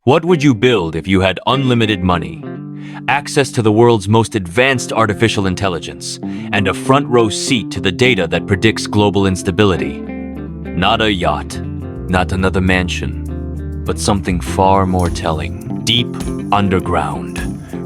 What would you build if you had unlimited money, access to the world's most advanced artificial intelligence, and a front-row seat to the data that predicts global instability? Not a yacht, not another mansion, but something far more telling. Deep underground,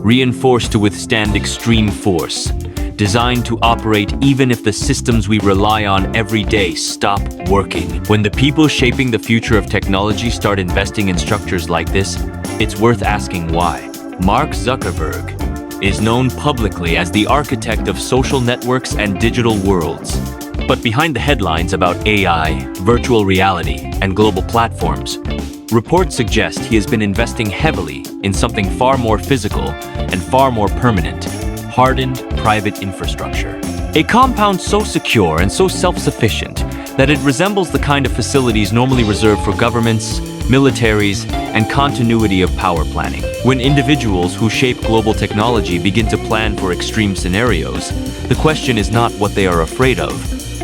reinforced to withstand extreme force, designed to operate even if the systems we rely on every day stop working. When the people shaping the future of technology start investing in structures like this, it's worth asking why. Mark Zuckerberg is known publicly as the architect of social networks and digital worlds. But behind the headlines about AI, virtual reality, and global platforms, reports suggest he has been investing heavily in something far more physical and far more permanent: hardened private infrastructure. A compound so secure and so self-sufficient that it resembles the kind of facilities normally reserved for governments, militaries, and continuity of power planning. When individuals who shape global technology begin to plan for extreme scenarios, the question is not what they are afraid of,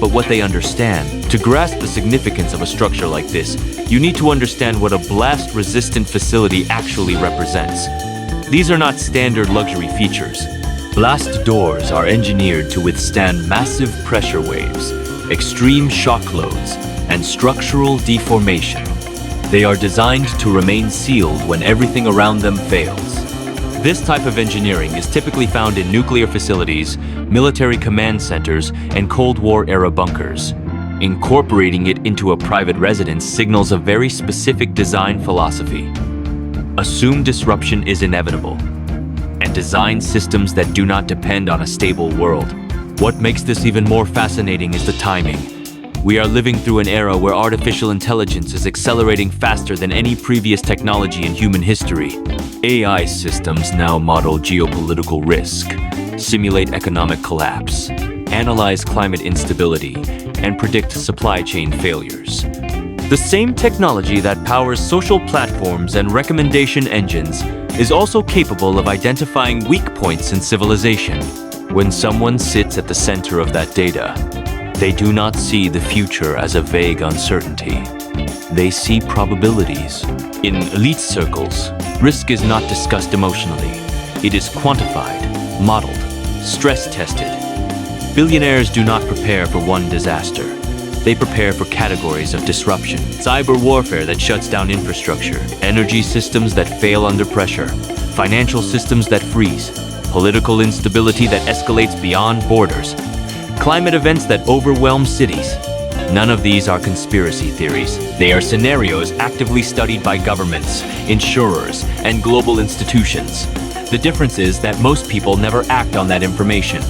but what they understand. To grasp the significance of a structure like this, you need to understand what a blast-resistant facility actually represents. These are not standard luxury features. Blast doors are engineered to withstand massive pressure waves, extreme shock loads, and structural deformation. They are designed to remain sealed when everything around them fails. This type of engineering is typically found in nuclear facilities, military command centers, and Cold War-era bunkers. Incorporating it into a private residence signals a very specific design philosophy. Assume disruption is inevitable, and design systems that do not depend on a stable world. What makes this even more fascinating is the timing. We are living through an era where artificial intelligence is accelerating faster than any previous technology in human history. AI systems now model geopolitical risk, simulate economic collapse, analyze climate instability, and predict supply chain failures. The same technology that powers social platforms and recommendation engines is also capable of identifying weak points in civilization. When someone sits at the center of that data, they do not see the future as a vague uncertainty. They see probabilities. In elite circles, risk is not discussed emotionally. It is quantified, modeled, stress-tested. Billionaires do not prepare for one disaster. They prepare for categories of disruption: cyber warfare that shuts down infrastructure, energy systems that fail under pressure, financial systems that freeze, political instability that escalates beyond borders, climate events that overwhelm cities. None of these are conspiracy theories. They are scenarios actively studied by governments, insurers, and global institutions. The difference is that most people never act on that information.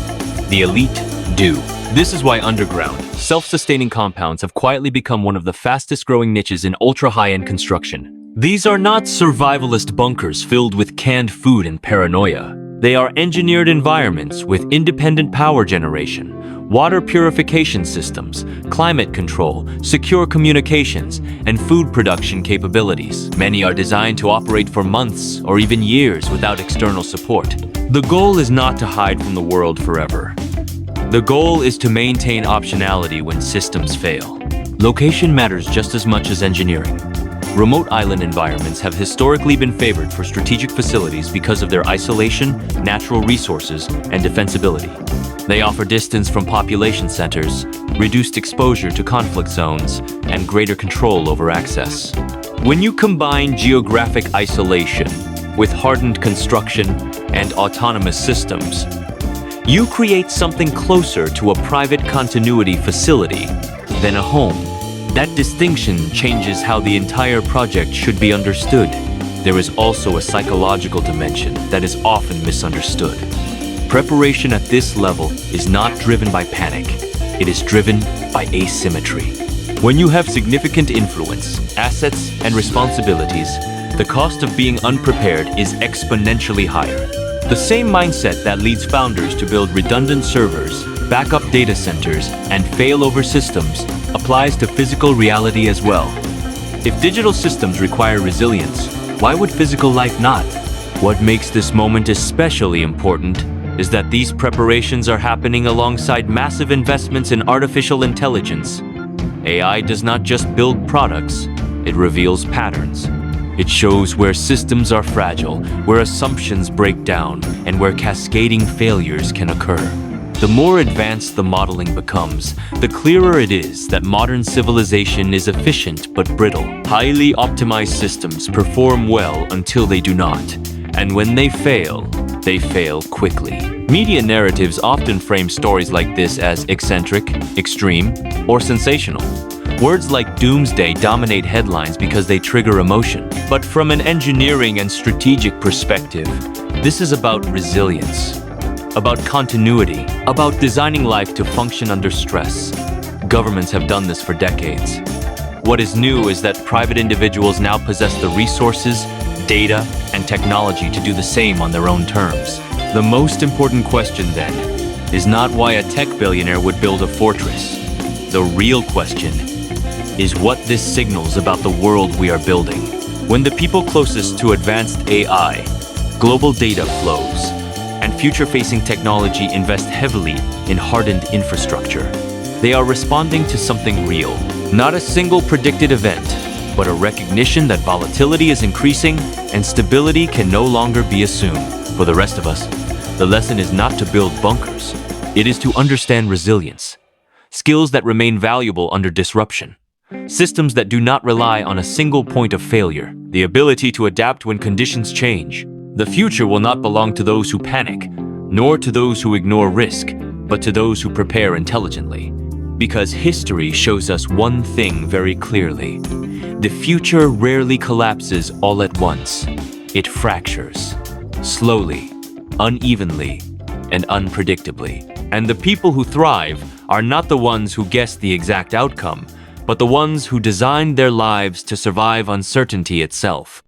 The elite do. This is why underground, self-sustaining compounds have quietly become one of the fastest-growing niches in ultra-high-end construction. These are not survivalist bunkers filled with canned food and paranoia. They are engineered environments with independent power generation, water purification systems, climate control, secure communications, and food production capabilities. Many are designed to operate for months or even years without external support. The goal is not to hide from the world forever. The goal is to maintain optionality when systems fail. Location matters just as much as engineering. Remote island environments have historically been favored for strategic facilities because of their isolation, natural resources, and defensibility. They offer distance from population centers, reduced exposure to conflict zones, and greater control over access. When you combine geographic isolation with hardened construction and autonomous systems, you create something closer to a private continuity facility than a home. That distinction changes how the entire project should be understood. There is also a psychological dimension that is often misunderstood. Preparation at this level is not driven by panic. It is driven by asymmetry. When you have significant influence, assets, and responsibilities, the cost of being unprepared is exponentially higher. The same mindset that leads founders to build redundant servers, backup data centers, and failover systems applies to physical reality as well. If digital systems require resilience, why would physical life not? What makes this moment especially important is that these preparations are happening alongside massive investments in artificial intelligence. AI does not just build products, it reveals patterns. It shows where systems are fragile, where assumptions break down, and where cascading failures can occur. The more advanced the modeling becomes, the clearer it is that modern civilization is efficient but brittle. Highly optimized systems perform well until they do not, and when they fail quickly. Media narratives often frame stories like this as eccentric, extreme, or sensational. Words like doomsday dominate headlines because they trigger emotion. But from an engineering and strategic perspective, this is about resilience, about continuity, about designing life to function under stress. Governments have done this for decades. What is new is that private individuals now possess the resources, data, and technology to do the same on their own terms. The most important question, then, is not why a tech billionaire would build a fortress. The real question is what this signals about the world we are building. When the people closest to advanced AI, global data flows, and future-facing technology invest heavily in hardened infrastructure, they are responding to something real. Not a single predicted event, but a recognition that volatility is increasing and stability can no longer be assumed. For the rest of us, the lesson is not to build bunkers. It is to understand resilience, skills that remain valuable under disruption, systems that do not rely on a single point of failure, the ability to adapt when conditions change. The future will not belong to those who panic, nor to those who ignore risk, but to those who prepare intelligently. Because history shows us one thing very clearly. The future rarely collapses all at once. It fractures, slowly, unevenly, and unpredictably. And the people who thrive are not the ones who guess the exact outcome, but the ones who designed their lives to survive uncertainty itself.